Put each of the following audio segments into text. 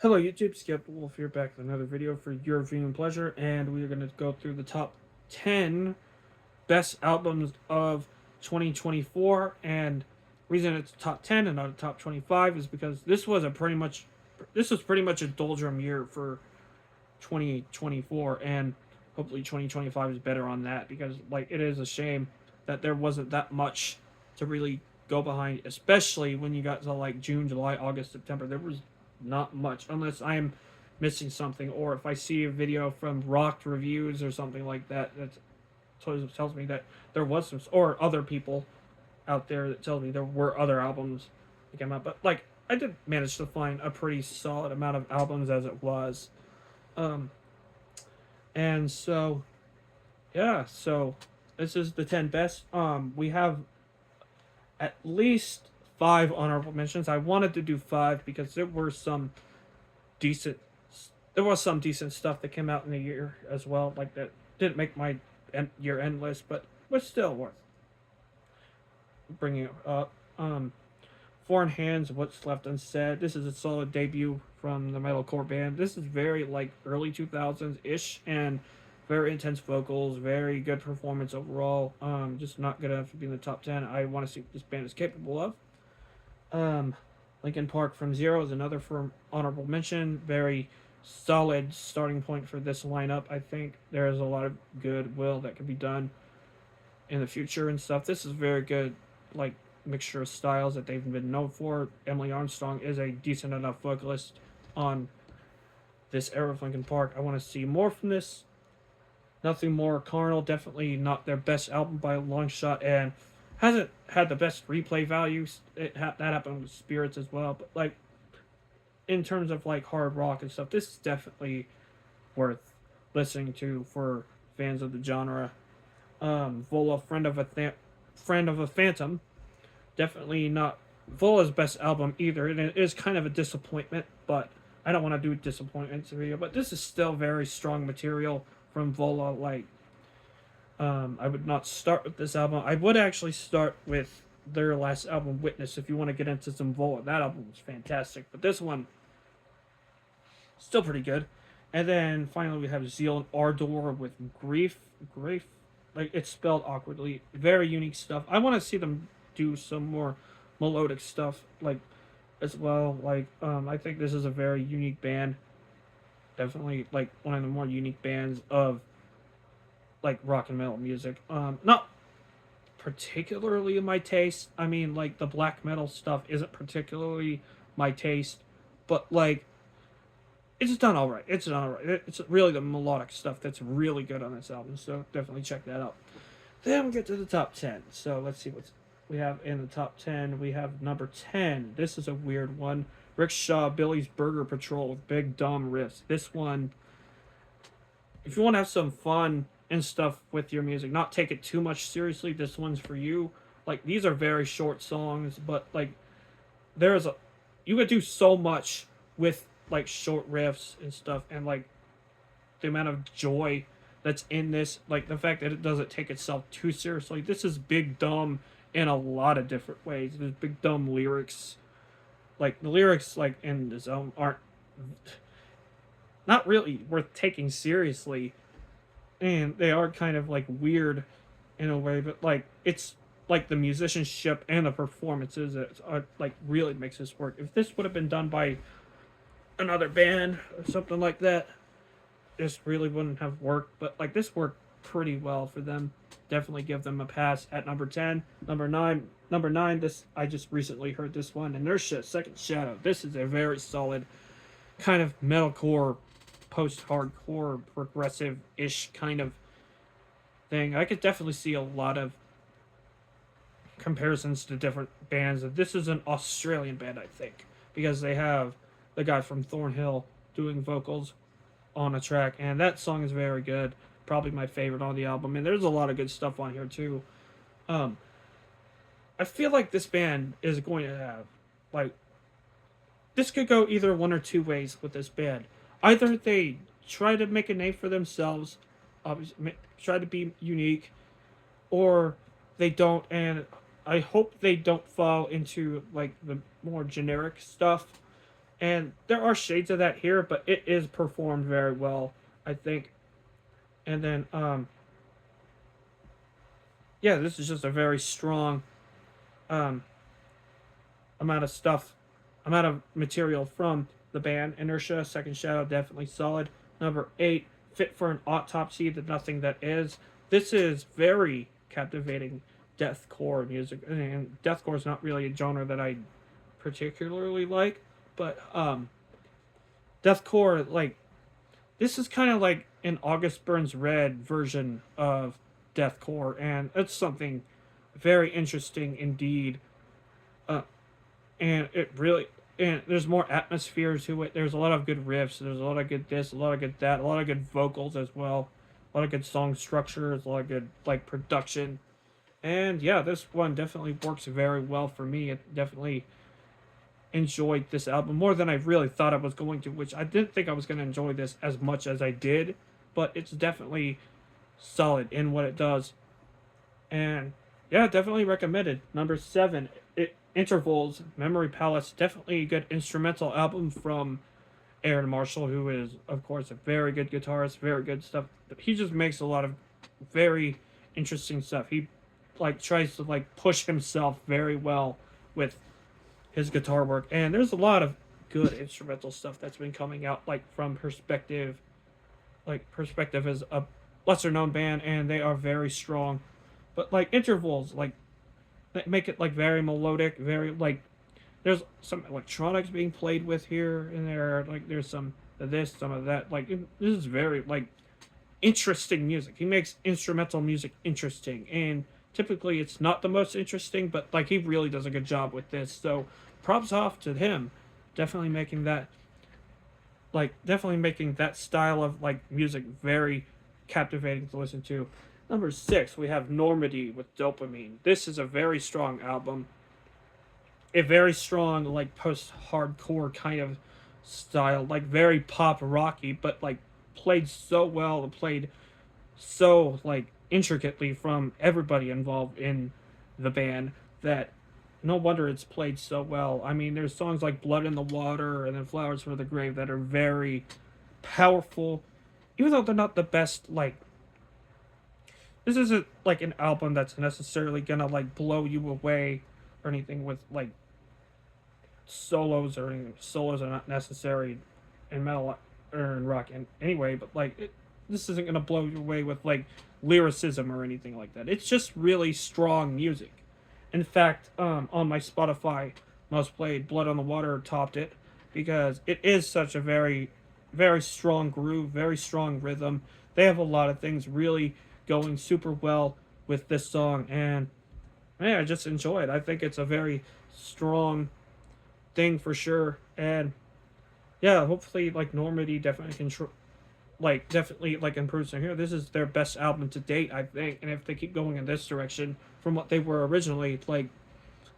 Hello YouTube, Skip Wolf here back with another video for your viewing pleasure, and we are going to go through the top 10 best albums of 2024. And reason it's top 10 and not a top 25 is because this was pretty much a doldrum year for 2024, and hopefully 2025 is better on that, because like it is a shame that there wasn't that much to really go behind, especially when you got to like June, July, August, September. There was not much, unless I am missing something, or if I see a video from Rocked Reviews or something like that that tells me that there was some, or other people out there that tells me there were other albums that came out. But like I did manage to find a pretty solid amount of albums as it was. Um, and so yeah, so this is the 10 best. We have at least five honorable mentions. I wanted to do five because decent there was some decent stuff that came out in the year as well, like that didn't make my year end list, but was still worth bringing up. Foreign Hands, What's Left Unsaid. This is a solid debut from the metalcore band. This is very like early 2000s ish, and very intense vocals, very good performance overall. Just not good enough to be in the top 10. I want to see what this band is capable of. Um, Linkin Park From Zero is another for honorable mention. Very solid starting point for this lineup. I think there is a lot of goodwill that could be done in the future and stuff. This is very good, like mixture of styles that they've been known for. Emily Armstrong is a decent enough vocalist on this era of Linkin Park. I want to see more from this. Nothing More Carnal, definitely not their best album by a long shot, and hasn't had the best replay values. That happened with Spirits as well, but like in terms of like hard rock and stuff, this is definitely worth listening to for fans of the genre. Vola, Friend of a Phantom, definitely not Vola's best album either, and it is kind of a disappointment. But I don't want to do a disappointments video. But this is still very strong material from Vola. Like, I would not start with this album. I would actually start with their last album, Witness, if you want to get into some Vola. That album was fantastic, but this one still pretty good. And then finally we have Zeal and Ardor with Grief, like it's spelled awkwardly. Very unique stuff. I want to see them do some more melodic stuff, like as well. Like I think this is a very unique band. Definitely like one of the more unique bands of like rock and metal music. Not particularly my taste. I mean, like the black metal stuff isn't particularly my taste, but like it's done all right. It's done all right. It's really the melodic stuff that's really good on this album. So definitely check that out. Then we get to the top 10. So let's see what we have in the top 10. We have number 10. This is a weird one. Rickshaw Billy's Burger Patrol with big dumb riffs. This one, if you want to have some fun and stuff with your music, not take it too much seriously, this one's for you. Like these are very short songs, but like there's a you could do so much with like short riffs and stuff, and like the amount of joy that's in this, like the fact that it doesn't take itself too seriously. This is big dumb in a lot of different ways. There's big dumb lyrics. Like the lyrics like in the zone aren't not really worth taking seriously, and they are kind of like weird in a way, but like it's like the musicianship and the performances that are like really makes this work. If this would have been done by another band or something like that, this really wouldn't have worked. But like this worked pretty well for them. Definitely give them a pass at number 10. Number nine, this I just recently heard this one, Inertia Second Shadow. This is a very solid kind of metalcore, post-hardcore, progressive-ish kind of thing. I could definitely see a lot of comparisons to different bands. This is an Australian band, I think, because they have the guy from Thornhill doing vocals on a track, and that song is very good. Probably my favorite on the album, and there's a lot of good stuff on here too. Um, I feel like this band is going to have like this could go either one or two ways with this band. Either they try to make a name for themselves, obviously, try to be unique, or they don't. And I hope they don't fall into like the more generic stuff And there are shades of that here, but it is performed very well, I think. And then yeah, this is just a very strong um amount of stuff, amount of material from the band. Inertia, Second Shadow, definitely solid. Number 8, Fit for an Autopsy, The Nothing That Is. This is very captivating deathcore music, and deathcore is not really a genre that I particularly like, but deathcore, like, this is kind of like an August Burns Red version of deathcore, and it's something very interesting indeed. Uh, and it really, and there's more atmosphere to it. There's a lot of good riffs. There's a lot of good this, a lot of good that, a lot of good vocals as well. A lot of good song structures, a lot of good like production. And yeah, this one definitely works very well for me. It definitely enjoyed this album more than I really thought I was going to, which I didn't think I was going to enjoy this as much as I did, but it's definitely solid in what it does. And yeah, definitely recommended. Number 7, Intervals, Memory Palace. Definitely a good instrumental album from Aaron Marshall, who is, of course, a very good guitarist, very good stuff. He just makes a lot of very interesting stuff. He like tries to like push himself very well with his guitar work, and there's a lot of good instrumental stuff that's been coming out, like from Perspective. Like Perspective is a lesser known band, and they are very strong. But like Intervals, like they make it like very melodic, very like there's some electronics being played with here and there. Like there's some of this, some of that. Like this is very like interesting music. He makes instrumental music interesting, and typically it's not the most interesting, but like he really does a good job with this. So props off to him, definitely making that definitely making that style of like music very captivating to listen to. Number 6, we have Normandy with Dopamine. This is a very strong album, a very strong like post-hardcore kind of style, like very pop rocky, but like played so well and played so like intricately from everybody involved in the band that no wonder it's played so well. I mean, there's songs like Blood in the Water and then Flowers for the Grave that are very powerful, even though they're not the best. Like, this isn't like an album that's necessarily gonna like blow you away or anything with like solos or anything. Solos are not necessary in metal or in rock in anyway, but like this isn't gonna blow you away with like lyricism or anything like that. It's just really strong music. In fact, on my Spotify most played, Blood on the Water topped it because it is such a very, very strong groove, very strong rhythm. They have a lot of things really going super well with this song, and man, I just enjoy it. I think it's a very strong thing for sure, and yeah, hopefully like Normandy definitely definitely like improves from here. This is their best album to date, I think, and if they keep going in this direction from what they were originally, like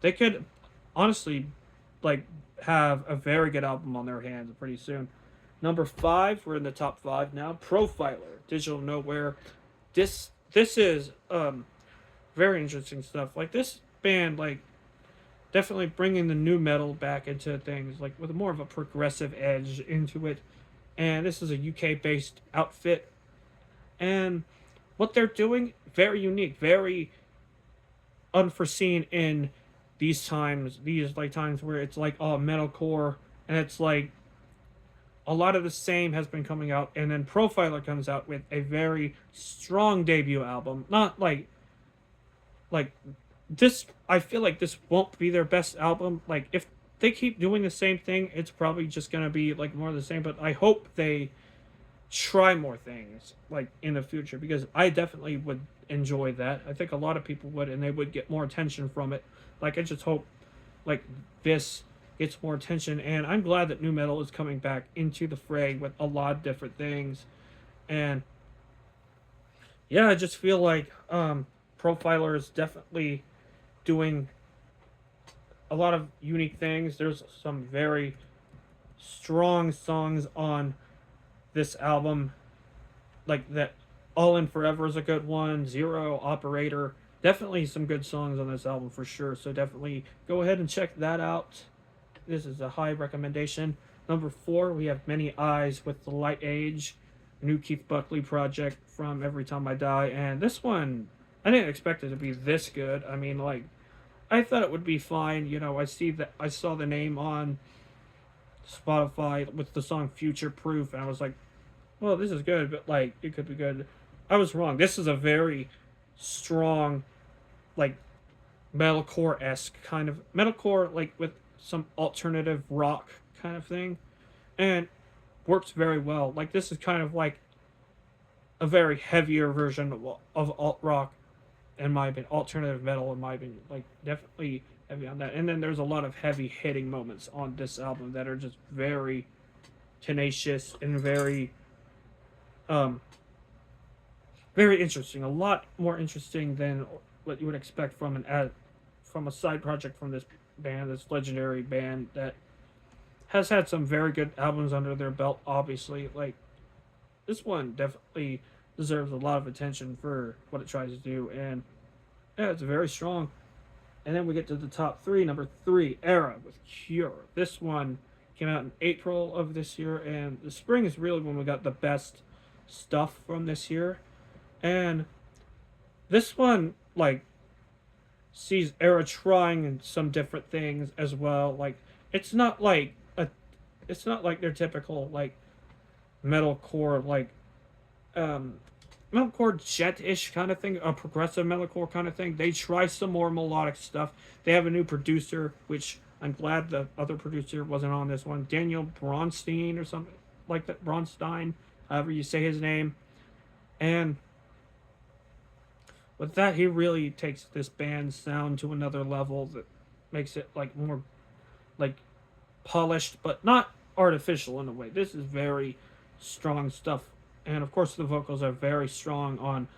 they could honestly like have a very good album on their hands pretty soon. Number 5, we're in the top 5 now. Profiler, Digital Nowhere. This is very interesting stuff. Like this band, like definitely bringing the new metal back into things, like with more of a progressive edge into it. And this is a UK based outfit, and what they're doing very unique, very unforeseen in these times. These like times where it's like all metalcore, and it's like a lot of the same has been coming out, and then Profiler comes out with a very strong debut album. Not like this. I feel like this won't be their best album. Like if they keep doing the same thing, it's probably just gonna be like more of the same. But I hope they try more things like in the future, because I definitely would enjoy that. I think a lot of people would, and they would get more attention from it. Like I just hope like this gets more attention, and I'm glad that new metal is coming back into the fray with a lot of different things. And yeah, I just feel like Profiler is definitely doing a lot of unique things. There's some very strong songs on this album, like that. All in Forever is a good one. Zero, Operator, definitely some good songs on this album for sure. So definitely go ahead and check that out. This is a high recommendation. Number 4, we have Many Eyes with the Light Age, a new Keith Buckley project from Every Time I Die. And this one, I didn't expect it to be this good. I mean, like, I thought it would be fine. You know, I saw the name on Spotify with the song Future Proof, and I was like, well, this is good, but like, it could be good. I was wrong. This is a very strong, like, metalcore esque kind of metalcore, like with some alternative rock kind of thing, and works very well. Like, this is kind of like a very heavier version of alt rock, in my opinion, alternative metal, in my opinion. Like, definitely heavy on that. And then there's a lot of heavy hitting moments on this album that are just very tenacious and um, very interesting. A lot more interesting than what you would expect from from a side project from this band, this legendary band that has had some very good albums under their belt. Obviously, like, this one definitely deserves a lot of attention for what it tries to do, and yeah, it's very strong. And then we get to the top 3. Number 3, Era with Cure. This one came out in April of this year, and the spring is really when we got the best stuff from this year. And this one, like, sees Era trying some different things as well. Like, it's not like it's not like their typical, like, metalcore, like, um metalcore jet-ish kind of thing, a progressive metalcore kind of thing. They try some more melodic stuff. They have a new producer, which I'm glad the other producer wasn't on this one, Daniel Bronstein or something like that, Bronstein, however you say his name. And with that, he really takes this band's sound to another level that makes it, like, more, like, polished, but not artificial in a way. This is very strong stuff, and of course the vocals are very strong on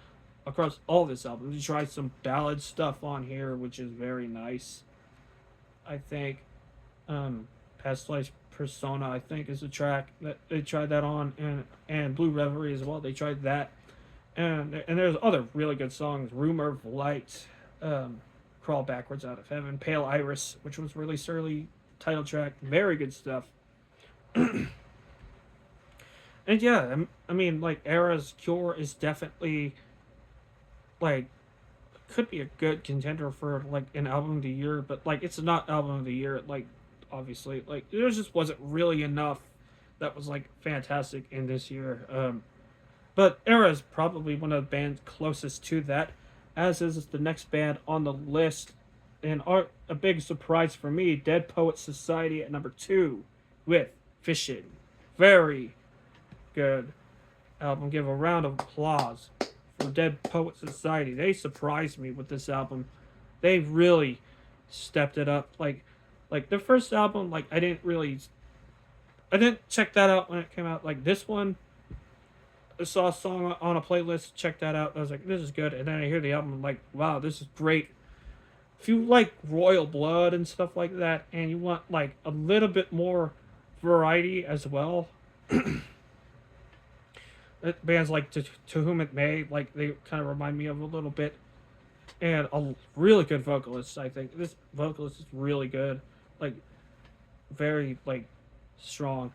across all this album. He tried some ballad stuff on here, which is very nice. I think Past Life Persona, I think, is a track that they tried that on, and Blue Reverie as well. They tried that, and there's other really good songs. Rumor of Light, Crawl Backwards Out of Heaven, Pale Iris, which was released early, title track, very good stuff. And yeah, I mean, like, Era's Cure is definitely, like, could be a good contender for, like, an album of the year, but, like, it's not album of the year. Like, obviously, like, there just wasn't really enough that was, like, fantastic in this year. But Era is probably one of the bands closest to that, as is the next band on the list. And a big surprise for me, Dead Poets Society at number 2 with Fishing. Very good album. Give a round of applause for Dead Poets Society. They surprised me with this album. They really stepped it up. Like the first album, like, I didn't check that out when it came out. Like, this one, I saw a song on a playlist, checked that out. I was like, this is good. And then I hear the album, I'm like, wow, this is great. If you like Royal Blood and stuff like that, and you want, like, a little bit more variety as well, bands like to Whom It May, like, they kind of remind me of a little bit. And a really good vocalist, I think. This vocalist is really good. Like, very, like, strong.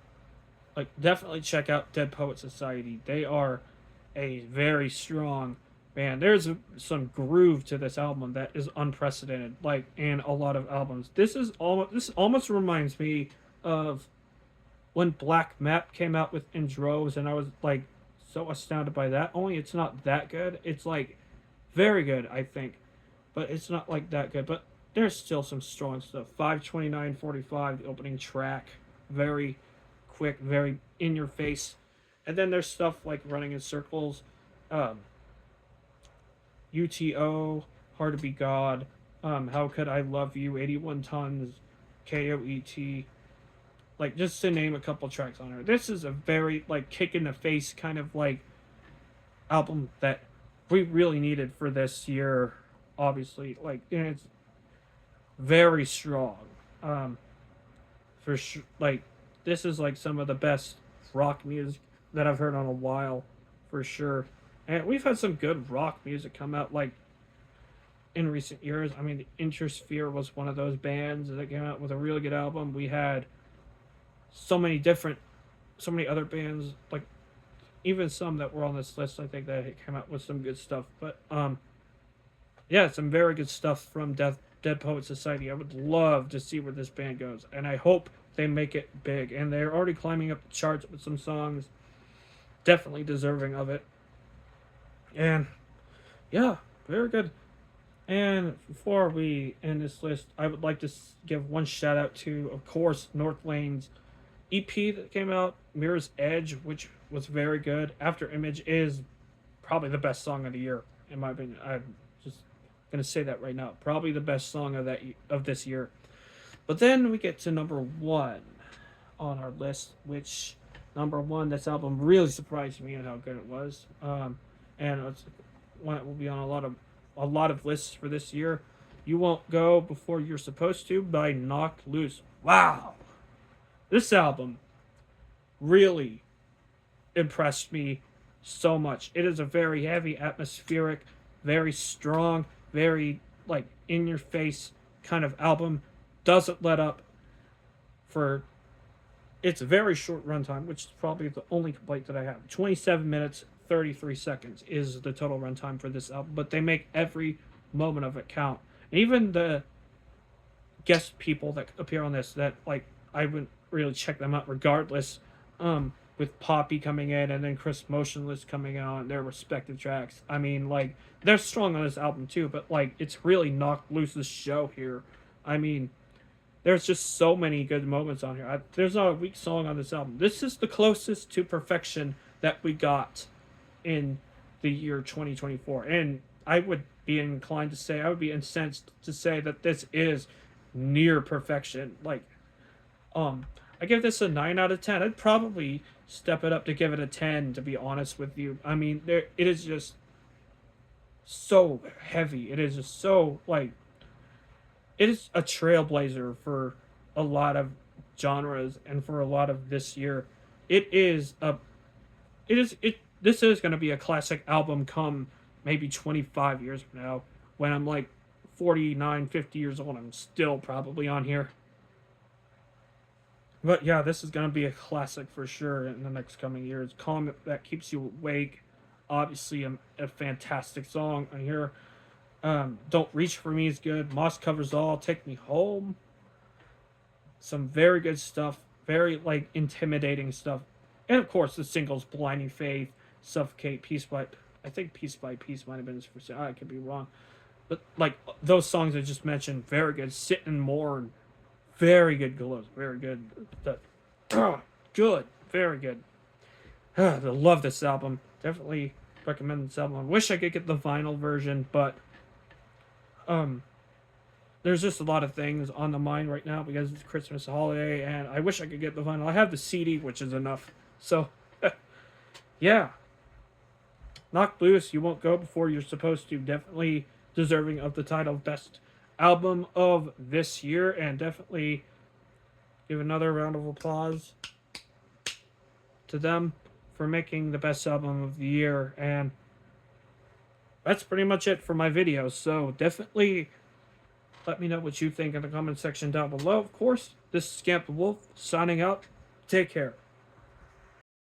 Like, definitely check out Dead Poet Society. They are a very strong band. There's some groove to this album that is unprecedented, like, in a lot of albums. This almost reminds me of when Black Map came out with In Droves, and I was, like, so astounded by that. Only it's not that good. It's, like, very good, I think, but it's not, like, that good. But there's still some strong stuff. 52945, the opening track, very quick, very in your face. And then there's stuff like Running in Circles, UTO, Hard to Be God, How Could I Love You, 81 Tons, KOET, like, just to name a couple tracks on her. This is a very, like, kick in the face kind of, like, album that we really needed for this year, obviously. Like, and it's very strong. For sure, like, this is, like, some of the best rock music that I've heard on a while, for sure. And we've had some good rock music come out. Like, in recent years. I mean, the Intersphere was one of those bands that came out with a really good album. We had so many different, so many other bands, like even some that were on this list. I think that came out with some good stuff. But yeah, some very good stuff from Dead Poet Society. I would love to see where this band goes, and I hope they make it big. And they're already climbing up the charts with some songs, definitely deserving of it. And yeah, very good. And before we end this list, I would like to give one shout out to, of course, North Lane's EP that came out, Mirror's Edge, which was very good. After Image is probably the best song of the year, in my opinion. I'm just gonna say that right now. Probably the best song of of this year. But then we get to number one on our list, which number one, this album really surprised me at how good it was. And it's one that will be on a lot of lists for this year. You Won't Go Before You're Supposed to by Knocked Loose. Wow. This album really impressed me so much. It is a very heavy, atmospheric, very strong, very like in your face kind of album. Doesn't let up for its very short runtime, which is probably the only complaint that I have. 27 minutes, 33 seconds is the total runtime for this album, but they make every moment of it count. And even the guest people that appear on this, that like I wouldn't really check them out regardless. With Poppy coming in and then Chris Motionless coming out on their respective tracks. I mean, like they're strong on this album too, but like it's really Knocked Loose's show here. I mean, there's just so many good moments on here. There's not a weak song on this album. This is the closest to perfection that we got in the year 2024, and I would be inclined to say, I would be incensed to say that this is near perfection. Like, I give this a 9 out of 10. I'd probably step it up to give it a 10, to be honest with you. I mean, it is just so heavy. It is just so, like, it is a trailblazer for a lot of genres and for a lot of this year. This is going to be a classic album come maybe 25 years from now, when I'm like 49, 50 years old. I'm still probably on here. But yeah, this is going to be a classic for sure in the next coming years. Calm That Keeps You Awake, obviously a fantastic song on here. Don't Reach For Me is good. Moss Covers All, Take Me Home. Some very good stuff. Very, like, intimidating stuff. And, of course, the singles Blinding Faith, Suffocate, Piece by Piece might have been his first. I could be wrong. But, like, those songs I just mentioned, very good. Sit and Mourn, very good glows. Very good. Good. Very good. I love this album. Definitely recommend this album. I wish I could get the vinyl version, but there's just a lot of things on the mind right now because it's Christmas holiday, and I wish I could get the vinyl. I have the CD, which is enough. So, yeah. Knocked Loose, You Won't Go Before You're Supposed to. Definitely deserving of the title Best Album of this year, and definitely give another round of applause to them for making the best album of the year. And that's pretty much it for my video. So definitely let me know what you think in the comment section down below. Of course, this is Scamp the Wolf signing out. Take care.